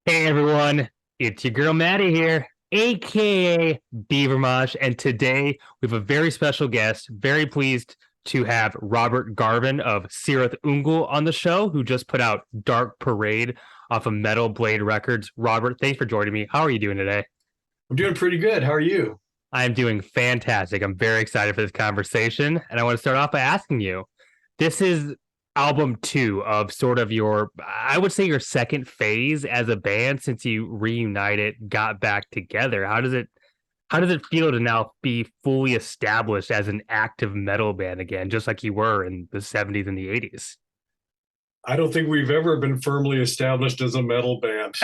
Hey everyone, it's your girl Maddie here, aka Beaver Mosh, and today we have a very special guest. Very pleased to have Robert Garven of Cirith Ungol on the show, who just put out Dark Parade off of Metal Blade Records. Robert, thanks for joining me. How are you doing today? I'm doing pretty good. How are you? I'm doing fantastic. I'm very excited for this conversation, and I want to start off by asking you, this is album two of sort of your, I would say, your second phase as a band since you reunited, got back together. How does it feel to now be fully established as an active metal band again, just like you were in the 70s and the 80s? I don't think we've ever been firmly established as a metal band.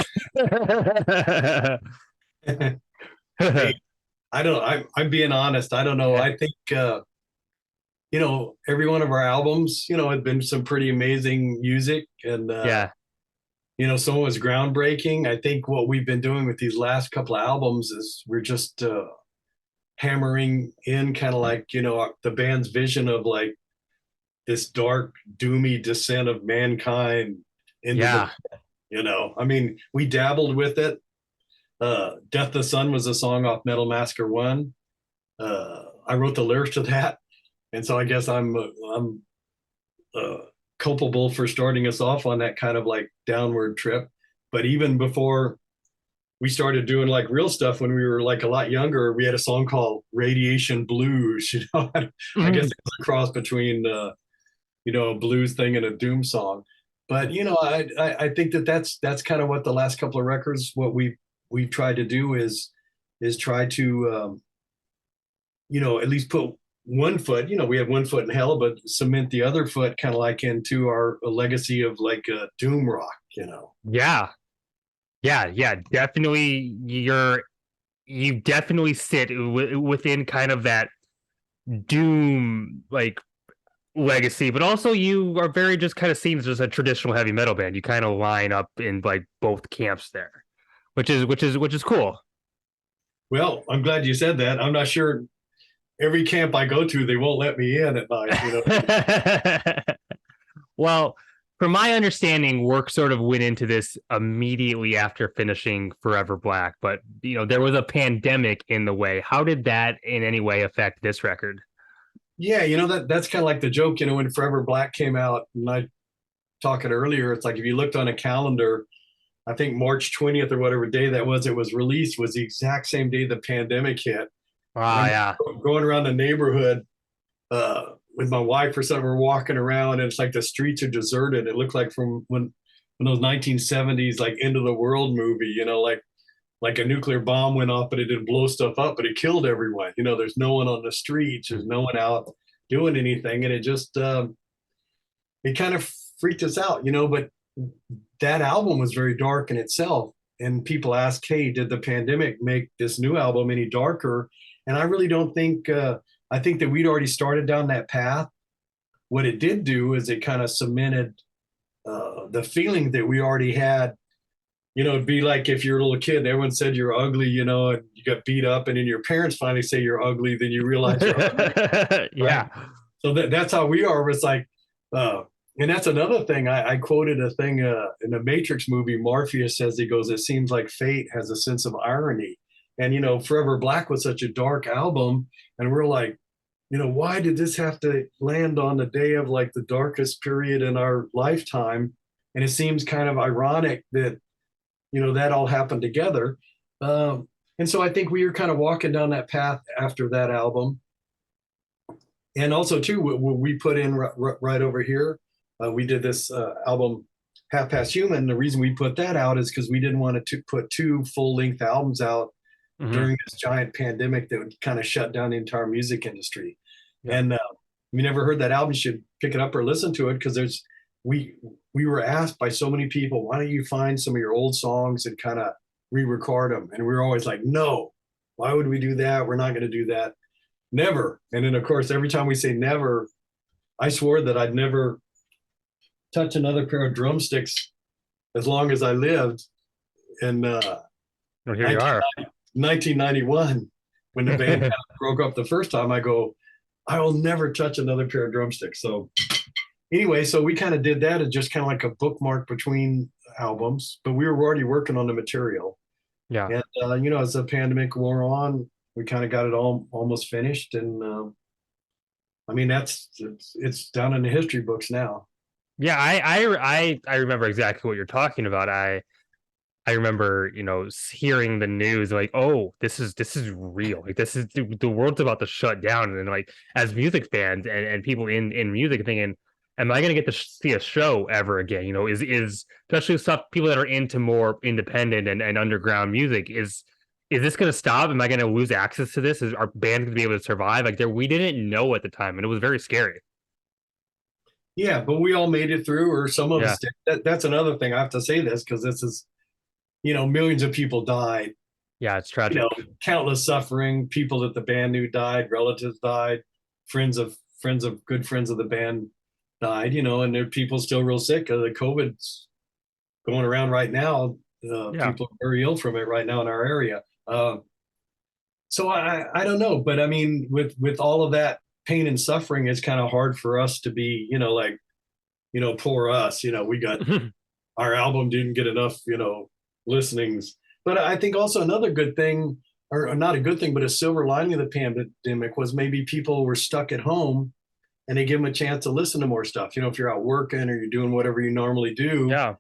Hey, I don't. I'm being honest. I don't know. I think every one of our albums, had been some pretty amazing music, and Yeah. some was groundbreaking. I think what we've been doing with these last couple of albums is we're just hammering in kind of like the band's vision of like this dark, doomy descent of mankind into the, Yeah. I mean, we dabbled with it. Death the Sun was a song off Metal Massacre 1. I wrote the lyrics to that. And so I guess I'm culpable for starting us off on that kind of like downward trip. But even before we started doing like real stuff when we were like a lot younger, we had a song called Radiation Blues. I guess Mhm. it was a cross between a blues thing and a doom song. But I think that's kind of what the last couple of records, what we've tried to do is try to at least put one foot. We have one foot in hell, but cement the other foot kind of like into our legacy of like doom rock. Yeah. Yeah. Definitely. You definitely sit within kind of that doom like legacy, but also you are very just kind of seen as just a traditional heavy metal band. You kind of line up in like both camps there, which is cool. Well, I'm glad you said that. I'm not sure every camp I go to, they won't let me in at night. Well, from my understanding, work sort of went into this immediately after finishing Forever Black, but there was a pandemic in the way. How did that in any way affect this record? Yeah, that's kind of like the joke, when Forever Black came out, and I talking earlier, it's like if you looked on a calendar, I think March 20th or whatever day that was, it was released, was the exact same day the pandemic hit. And Ah, I'm yeah. going around the neighborhood with my wife or something. We're walking around, and it's like the streets are deserted. It looked like from when those 1970s like end of the world movie, like a nuclear bomb went off, but it didn't blow stuff up, but it killed everyone. There's no one on the streets, there's no one out doing anything, and it just it kind of freaked us out. But that album was very dark in itself. And people ask, hey, did the pandemic make this new album any darker? And I really don't think, I think that we'd already started down that path. What it did do is it kind of cemented the feeling that we already had. It'd be like if you're a little kid, everyone said you're ugly, and you got beat up, and then your parents finally say you're ugly, then you realize you're ugly, right? Yeah. So that's how we are. It's like, uh, and that's another thing. I quoted a thing in the Matrix movie. Morpheus says, he goes, "It seems like fate has a sense of irony." And Forever Black was such a dark album, and we're like, why did this have to land on the day of like the darkest period in our lifetime? And it seems kind of ironic that that all happened together. And so I think we were kind of walking down that path after that album. And also too, we put in right over here, we did this album, Half Past Human. The reason we put that out is because we didn't want to put two full-length albums out Hmm. during this giant pandemic that would kind of shut down the entire music industry. Yeah. And if you never heard that album, you should pick it up or listen to it, because we we were asked by so many people, why don't you find some of your old songs and kind of re-record them? And we were always like, no, why would we do that? We're not going to do that. Never. And then of course, every time we say never, I swore that I'd never touch another pair of drumsticks as long as I lived. And Well, here you are. 1991, when the band kind of broke up the first time, I go, I will never touch another pair of drumsticks. So anyway, so we kind of did that as just kind of like a bookmark between albums, but we were already working on the material. Yeah. And as the pandemic wore on, we kind of got it all almost finished. And I mean, it's down in the history books now. Yeah, I remember exactly what you're talking about. I remember, hearing the news like, oh, this is real. Like this is the world's about to shut down. And like as music fans and people in music thinking, am I gonna get to see a show ever again? Is especially stuff people that are into more independent and underground music, is this gonna stop? Am I gonna lose access to this? Is our band gonna be able to survive? Like we didn't know at the time, and it was very scary. Yeah, but we all made it through, or some of Yeah. us did. That's another thing. I have to say this because this is, millions of people died, Yeah, it's tragic. countless suffering. People that the band knew died, relatives died, good friends of the band died, and there are people still real sick. The COVID's going around right now. Yeah. People are very ill from it right now in our area. So I don't know, but I mean, with all of that pain and suffering, it's kind of hard for us to be, like, poor us. We got our album didn't get enough, listenings. But I think also another good thing, or not a good thing, but a silver lining of the pandemic was maybe people were stuck at home and they give them a chance to listen to more stuff. If you're out working or you're doing whatever you normally do. Yeah.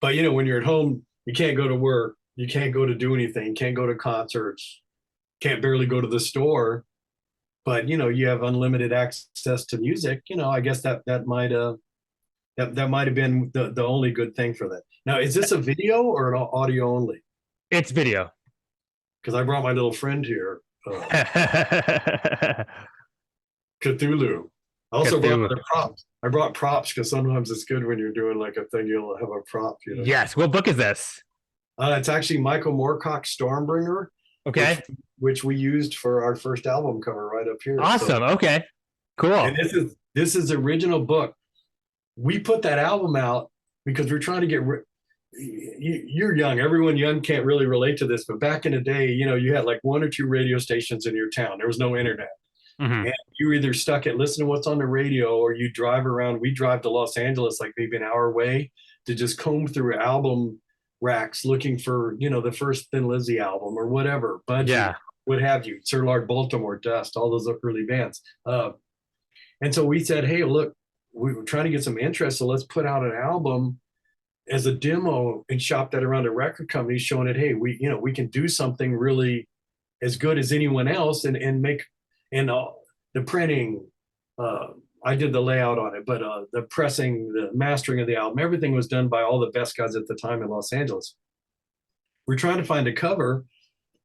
But when you're at home, you can't go to work, you can't go to do anything, can't go to concerts, can't barely go to the store. But you have unlimited access to music. I guess that might have been the only good thing for that. Now, is this a video or an audio only? It's video. Because I brought my little friend here, Cthulhu. I also brought Cthulhu. other props. I brought props because sometimes it's good when you're doing like a thing, you'll have a prop. Yes. What book is this? It's actually Michael Moorcock's Stormbringer, Okay. which we used for our first album cover right up here. Awesome. So, Okay. Cool. and this is the original book. We put that album out because we're trying to get. You're young. Everyone young can't really relate to this, but back in the day, you had like one or two radio stations in your town. There was no internet. Mhm. And you were either stuck at listening to what's on the radio or you drive around. We drive to Los Angeles, like maybe an hour away, to just comb through album racks looking for, the first Thin Lizzy album or whatever, Budgie, Yeah. what have you, Sir Lard Baltimore, Dust, all those early bands. And so we said, hey, look, we were trying to get some interest, so let's put out an album as a demo and shop that around to record companies, showing that, hey, we can do something really as good as anyone else and make, and the printing, I did the layout on it, but the pressing, the mastering of the album, everything was done by all the best guys at the time in Los Angeles. We're trying to find a cover,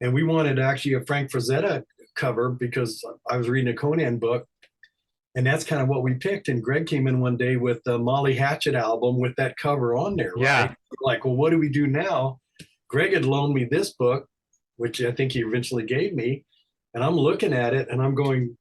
and we wanted actually a Frank Frazetta cover because I was reading a Conan book, and that's kind of what we picked. And Greg came in one day with the Molly Hatchet album with that cover on there, Yeah. right? We're like, well, what do we do now? Greg had loaned me this book, which I think he eventually gave me, and I'm looking at it and I'm going,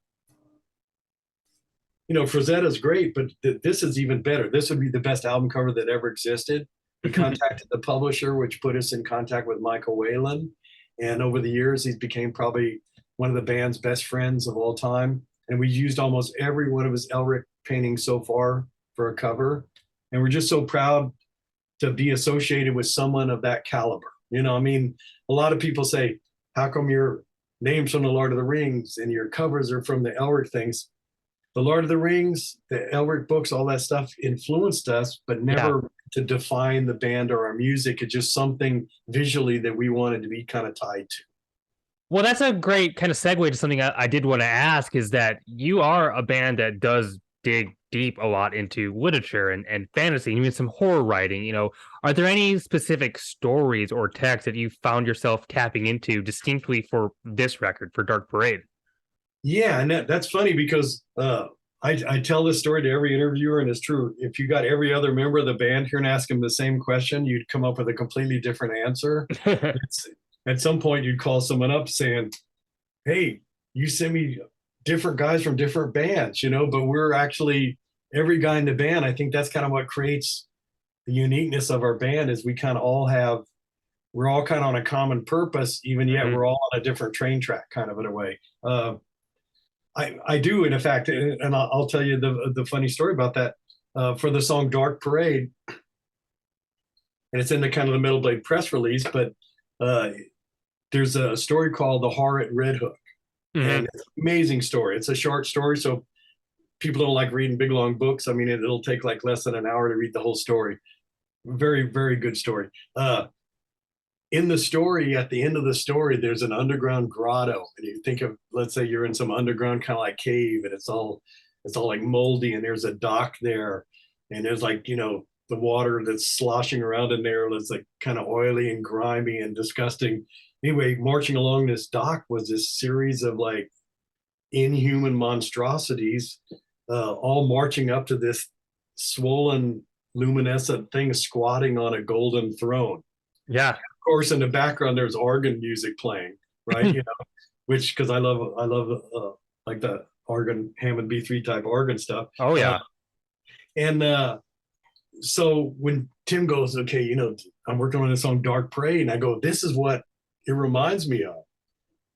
Frazetta's great, but this is even better. This would be the best album cover that ever existed. We contacted the publisher, which put us in contact with Michael Whalen. And over the years, he's became probably one of the band's best friends of all time. And we used almost every one of his Elric paintings so far for a cover. And we're just so proud to be associated with someone of that caliber. I mean, a lot of people say, how come your name's from the Lord of the Rings and your covers are from the Elric things? The Lord of the Rings, the Elric books, all that stuff influenced us, but never to define the band or our music. It's just something visually that we wanted to be kind of tied to. Well, that's a great kind of segue to something I did want to ask, is that you are a band that does dig deep a lot into literature and fantasy, even some horror writing. Are there any specific stories or texts that you found yourself tapping into distinctly for this record, for Dark Parade? Yeah, and that's funny because I tell this story to every interviewer, and it's true. If you got every other member of the band here and ask them the same question, you'd come up with a completely different answer. At some point, you'd call someone up saying, hey, you send me different guys from different bands, but we're actually every guy in the band. I think that's kind of what creates the uniqueness of our band is we're all kind of on a common purpose, even yet we're all on a different train track kind of in a way. I do, in fact, and I'll tell you the funny story about that. For the song Dark Parade, and it's in the kind of the Metal Blade press release. But uh, there's a story called The Horror at Red Hook, Hmm. and it's an amazing story. It's a short story, so people don't like reading big long books. I mean, it'll take like less than an hour to read the whole story. Very, very good story. In the story, at the end of the story, there's an underground grotto, and you think of, let's say you're in some underground kind of like cave, and it's all like moldy, and there's a dock there, and there's like the water that's sloshing around in there that's like kind of oily and grimy and disgusting. Anyway, marching along this dock was this series of like inhuman monstrosities, all marching up to this swollen luminescent thing squatting on a golden throne. Yeah. Of course, in the background there's organ music playing, right? Which, because I love like the organ Hammond B3 type organ stuff. Oh yeah. And so when Tim goes, okay, I'm working on this song Dark Parade, and I go, this is what it reminds me of.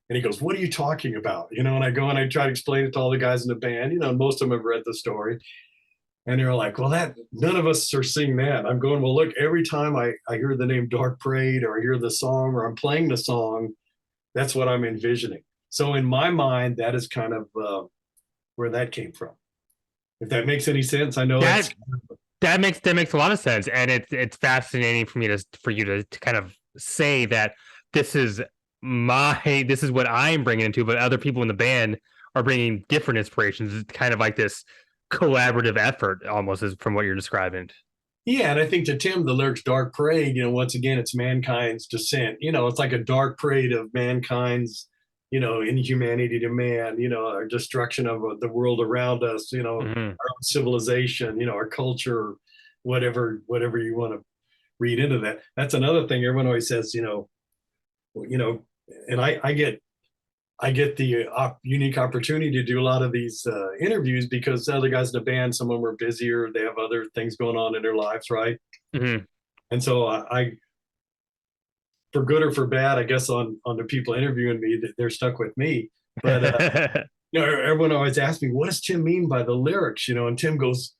And he goes, what are you talking about? And I go and I try to explain it to all the guys in the band, and most of them have read the story. And they're like, well, that none of us are seeing that. I'm going, well, look, every time I hear the name Dark Parade, or I hear the song, or I'm playing the song, that's what I'm envisioning. So in my mind, that is kind of where that came from. If that makes any sense, I know That that makes a lot of sense, and it's fascinating for you to kind of say that this is this is what I'm bringing into, but other people in the band are bringing different inspirations. It's kind of like this collaborative effort, almost, as from what you're describing. Yeah, and I think to Tim, the lyrics "Dark Parade," once again, it's mankind's descent. It's like a dark parade of mankind's, inhumanity to man. Our destruction of the world around us. Our Hmm. own civilization. Our culture, whatever you want to read into that. That's another thing. Everyone always says, and I get the unique opportunity to do a lot of these interviews because the other guys in the band, some of them are busier, they have other things going on in their lives, right? Hmm. And so for good or for bad, I guess on the people interviewing me, they're stuck with me. But everyone always asks me, what does Tim mean by the lyrics? And Tim goes,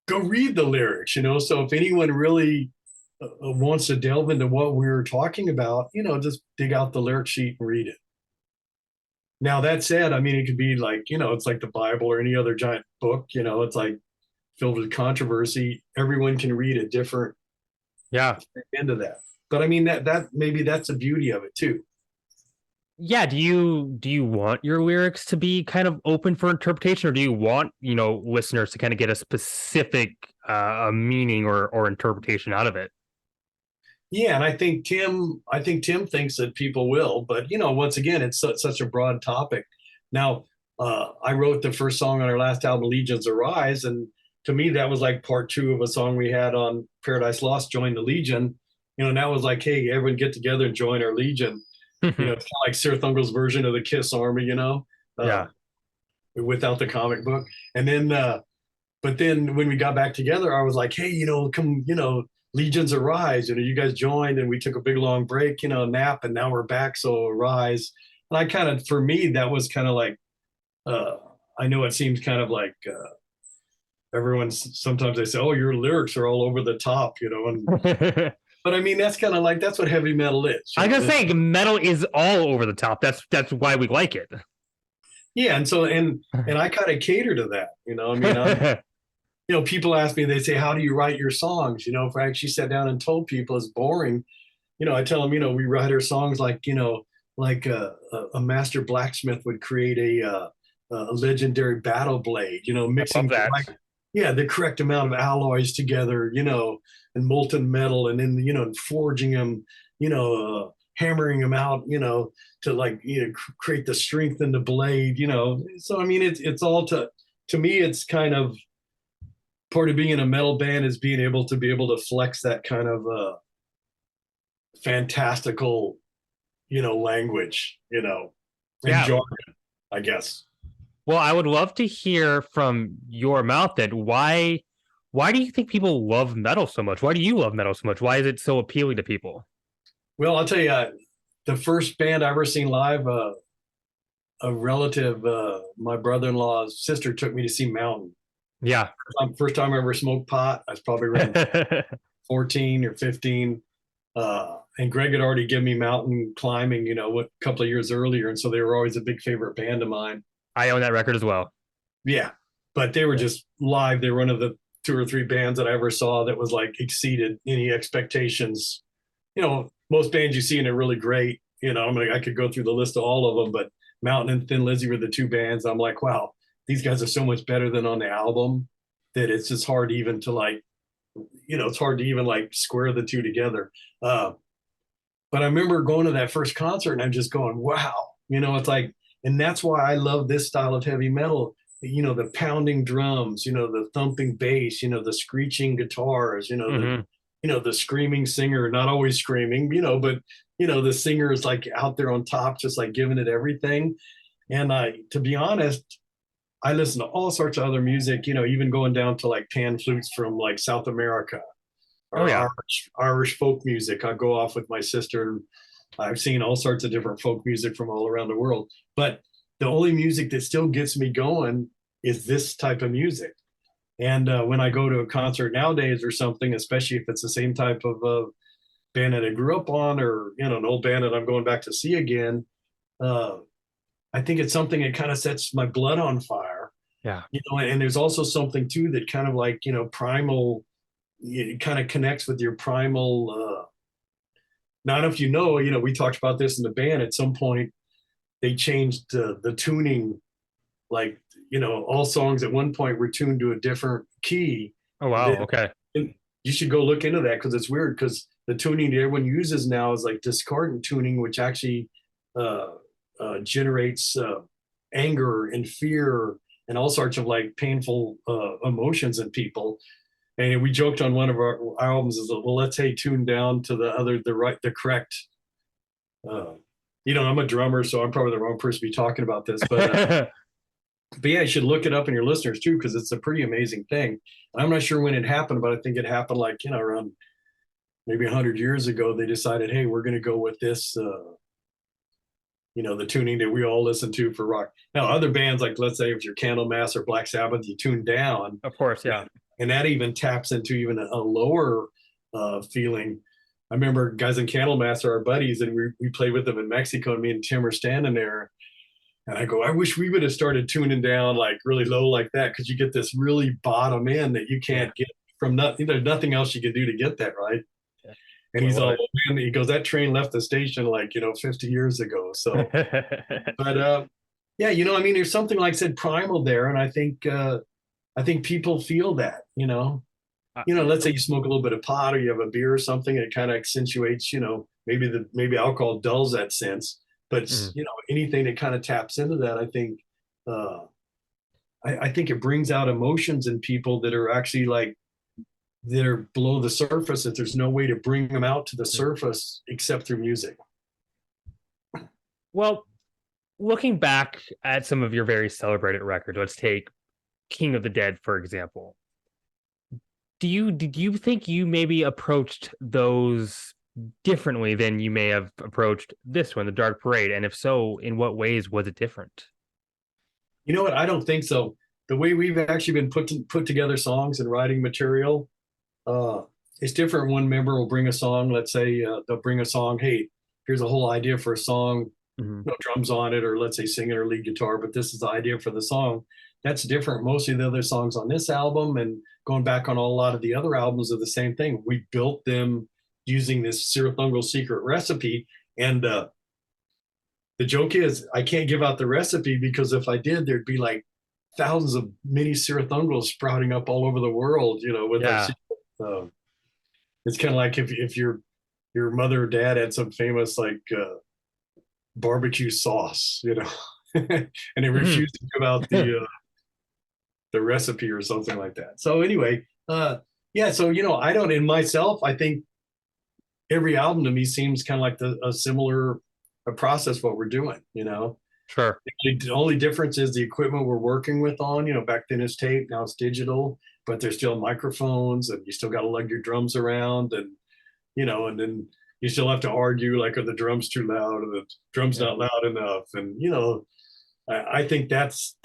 go read the lyrics. So if anyone really wants to delve into what we were talking about, just dig out the lyric sheet and read it. Now that said, I mean, it could be like, it's like the Bible or any other giant book, it's like filled with controversy. Everyone can read a different Yeah. end of that. But I mean, that maybe that's the beauty of it too. Yeah. Do you want your lyrics to be kind of open for interpretation, or do you want, listeners to kind of get a specific a meaning or interpretation out of it? Yeah, and I think Tim thinks that people will, but once again, it's such a broad topic. Now, I wrote the first song on our last album, Legions Arise, and to me, that was like part two of a song we had on Paradise Lost, Join the Legion. And that was like, hey, everyone get together and join our Legion. It's kind of like Cirith Ungol's version of the Kiss Army, uh, Yeah. without the comic book. And then, but then when we got back together, I was like, hey, come, Legions Arise. You guys joined, and we took a big long break, nap, and now we're back. So arise. And I kind of, for me, that was kind of like, uh, I know it seems kind of like sometimes they say, oh, your lyrics are all over the top, and but I mean, that's kind of like, that's what heavy metal is. I gotta say, metal is all over the top. That's why we like it. Yeah, and so and I kind of cater to that. I mean, people ask me, they say, how do you write your songs? If I actually sat down and told people it's boring, I tell them, we write our songs like, like a master blacksmith would create a legendary battle blade, I love mixing that. the correct amount of alloys together, and molten metal, and then, and forging them, hammering them out, to like, create the strength in the blade, So, I mean, it's all to me, it's kind of part of being in a metal band is being able to flex that kind of fantastical, language, and Yeah. jargon, I guess. Well, I would love to hear from your mouth that why do you think people love metal so much? Why do you love metal so much? Why is it so appealing to people? Well, I'll tell you, the first band I ever seen live, a relative, my brother-in-law's sister, took me to see Mountain. Yeah. First time I ever smoked pot, I was probably around 14 or 15. And Greg had already given me mountain climbing, what a couple of years earlier. And so they were always a big favorite band of mine. I own that record as well. Yeah. But they were just live. They were one of the 2 or 3 bands that I ever saw that was like exceeded any expectations. Most bands you see and they're really great. I could go through the list of all of them, but Mountain and Thin Lizzy were the 2 bands. I'm like, wow, these guys are so much better than on the album that it's just hard even to like, it's hard to even like square the 2 together. But I remember going to that first concert and I'm just going, wow, it's like, and that's why I love this style of heavy metal. The pounding drums, the thumping bass, the screeching guitars, the screaming singer, not always screaming, but the singer is like out there on top, just like giving it everything. And to be honest, I listen to all sorts of other music, even going down to like pan flutes from like South America or Irish folk music. I go off with my sister and I've seen all sorts of different folk music from all around the world. But the only music that still gets me going is this type of music. And when I go to a concert nowadays or something, especially if it's the same type of band that I grew up on or, an old band that I'm going back to see again, I think it's something that kind of sets my blood on fire. Yeah. And there's also something too that kind of like, primal, it kind of connects with your primal. Now, if we talked about this in the band at some point, they changed the tuning, like, all songs at one point were tuned to a different key. Oh, wow. Okay. You should go look into that because it's weird because the tuning that everyone uses now is like discordant tuning, which actually generates anger and fear and all sorts of like painful emotions in people. And we joked on one of our albums is, well, let's say tune down to the correct. I'm a drummer, so I'm probably the wrong person to be talking about this, but yeah, you should look it up in your listeners too, because it's a pretty amazing thing. And I'm not sure when it happened, but I think it happened like, around maybe 100 years ago. They decided, hey, we're going to go with this, the tuning that we all listen to for rock. Now, other bands, like let's say if you're Candlemass or Black Sabbath, you tune down. Of course, yeah. And that even taps into even a lower feeling. I remember guys in Candlemass are our buddies, and we played with them in Mexico, and me and Tim are standing there. And I go, I wish we would have started tuning down like really low like that, because you get this really bottom end that you can't get from nothing. There's nothing else you can do to get that, right? Yeah. And he's all, man, he goes, that train left the station like, 50 years ago. So, but yeah, there's something like I said, primal there. And I think people feel that, let's say you smoke a little bit of pot or you have a beer or something, it kind of accentuates, maybe alcohol dulls that sense. But anything that kind of taps into that, I think, I think it brings out emotions in people that are actually like that are below the surface. That there's no way to bring them out to the surface except through music. Well, looking back at some of your very celebrated records, let's take King of the Dead, for example. Did you think you maybe approached those differently than you may have approached this one, The Dark Parade? And if so, in what ways was it different? You know what? I don't think so. The way we've actually been put together songs and writing material, it's different. One member will bring a song. Let's say they'll bring a song. Hey, here's a whole idea for a song. No drums on it, or let's say singing or lead guitar, but this is the idea for the song. That's different. Most of the other songs on this album and going back on a lot of the other albums are the same thing. We built them using this Cirith Ungol secret recipe. And the joke is I can't give out the recipe because if I did, there'd be like thousands of mini Cirith Ungols sprouting up all over the world, with it's kind of like if your mother or dad had some famous like barbecue sauce, and they refused to give out the recipe or something like that. So anyway, so I don't, in myself, I think every album to me seems kind of like a similar process what we're doing, Sure. The only difference is the equipment we're working with on, back then it's tape, now it's digital, but there's still microphones and you still got to lug your drums around and then you still have to argue like, are the drums too loud or the drums not loud enough? And, I think that's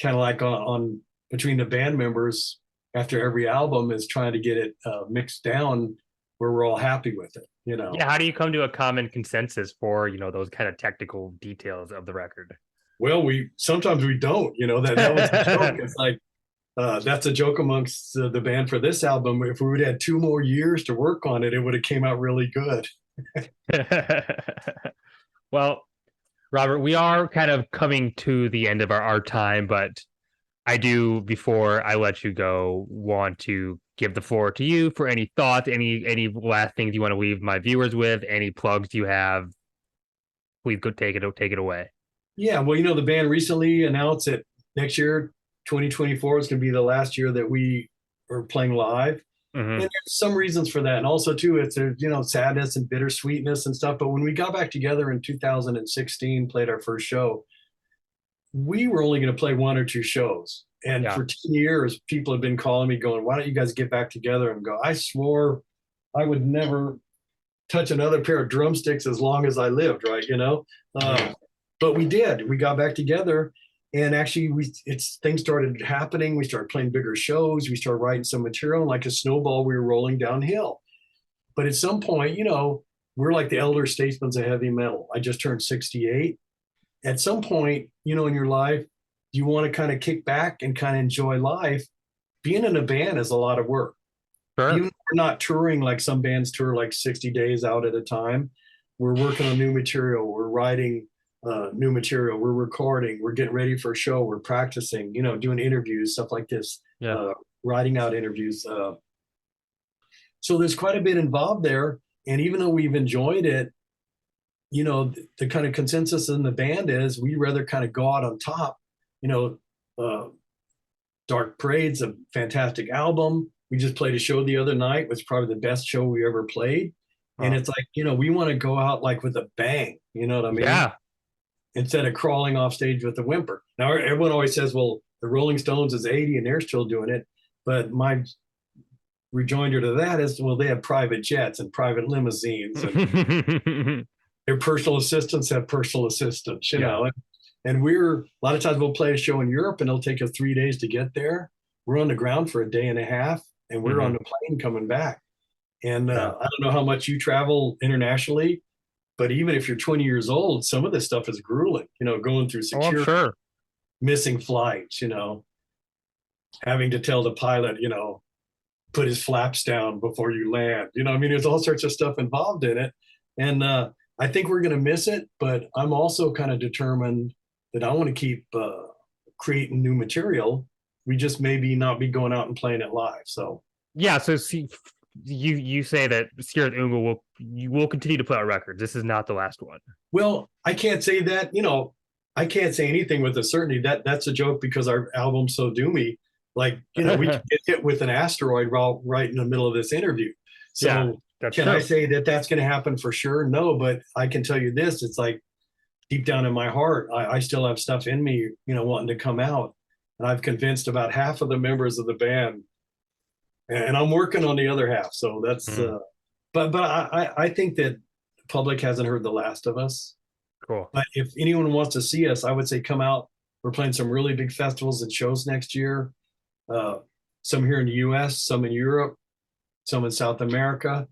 kind of like on between the band members, after every album is trying to get it mixed down where we're all happy with it, you know. Yeah, how do you come to a common consensus for, those kind of technical details of the record? Well, we sometimes we don't, you know, that was the joke. It's like that's a joke amongst the band for this album. If we would have had 2 more years to work on it, it would have came out really good. Well, Robert, we are kind of coming to the end of our time, but I do, before I let you go, want to give the floor to you for any thoughts, any last things you want to leave my viewers with, any plugs you have. Please go take it away. Yeah, well, you know, the band recently announced that next year, 2024, is going to be the last year that we are playing live. Mm-hmm. And there's some reasons for that. And also, too, it's a, you know, sadness and bittersweetness and stuff. But when we got back together in 2016, played our first show, we were only going to play 1 or 2 shows. And for 10 years, people have been calling me going, why don't you guys get back together? And go, I swore I would never touch another pair of drumsticks as long as I lived, right? You know? But we did. We got back together, and actually things started happening. We started playing bigger shows. We started writing some material, and like a snowball, we were rolling downhill. But at some point, you know, we're like the elder statesmen of heavy metal. I just turned 68. At some point, you know, in your life, you want to kind of kick back and kind of enjoy life. Being in a band is a lot of work. Sure. Even if we're not touring like some bands tour like 60 days out at a time, we're working on new material. We're writing new material. We're recording. We're getting ready for a show. We're practicing, you know, doing interviews, stuff like this, writing out interviews. So there's quite a bit involved there. And even though we've enjoyed it, you know, the kind of consensus in the band is we'd rather kind of go out on top. You know, Dark Parade's a fantastic album. We just played a show the other night. It was probably the best show we ever played. And it's like, you know, we want to go out like with a bang. You know what I mean? Yeah. Instead of crawling off stage with a whimper. Now, everyone always says, well, the Rolling Stones is 80 and they're still doing it. But my rejoinder to that is, well, they have private jets and private limousines. And their personal assistants have personal assistants, you know. And a lot of times we'll play a show in Europe and it'll take us 3 days to get there. We're on the ground for a day and a half, and we're on the plane coming back. And I don't know how much you travel internationally, but even if you're 20 years old, some of this stuff is grueling, you know, going through security, missing flights, you know, having to tell the pilot, you know, put his flaps down before you land. You know, I mean, there's all sorts of stuff involved in it. And I think we're going to miss it, but I'm also kind of determined that I want to keep creating new material. We just maybe not be going out and playing it live. So yeah, so see, you say that Cirith Ungol will continue to put out records. This is not the last one. Well, I can't say that. You know, I can't say anything with a certainty. That's a joke because our album's so doomy. Like, you know, we could get hit with an asteroid right in the middle of this interview. So can I say that that's going to happen for sure? No, but I can tell you this. It's like deep down in my heart, I still have stuff in me, you know, wanting to come out. And I've convinced about half of the members of the band. And I'm working on the other half. So that's, but I think that the public hasn't heard the last of us. Cool. But if anyone wants to see us, I would say come out. We're playing some really big festivals and shows next year. Some here in the US, some in Europe, some in South America,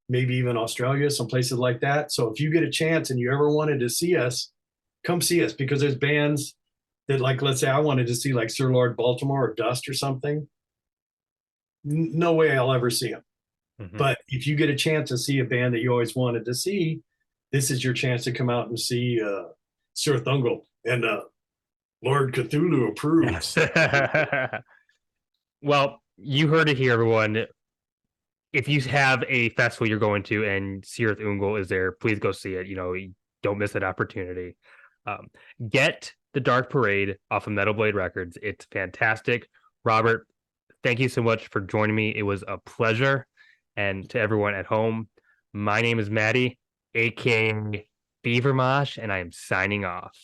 maybe even Australia, some places like that. So if you get a chance and you ever wanted to see us, come see us, because there's bands that, like, let's say I wanted to see like Sir Lord Baltimore or Dust or something. No way I'll ever see them. But if you get a chance to see a band that you always wanted to see, this is your chance to come out and see Cirith Ungol and Lord Cthulhu approves. Well, you heard it here, everyone. If you have a festival you're going to and Cirith Ungol is there, please go see it. You know, don't miss that opportunity. Get the Dark Parade off of Metal Blade Records. It's fantastic. Robert, thank you so much for joining me. It was a pleasure. And to everyone at home, my name is Maddie, aka Beaver Mosh, and I am signing off.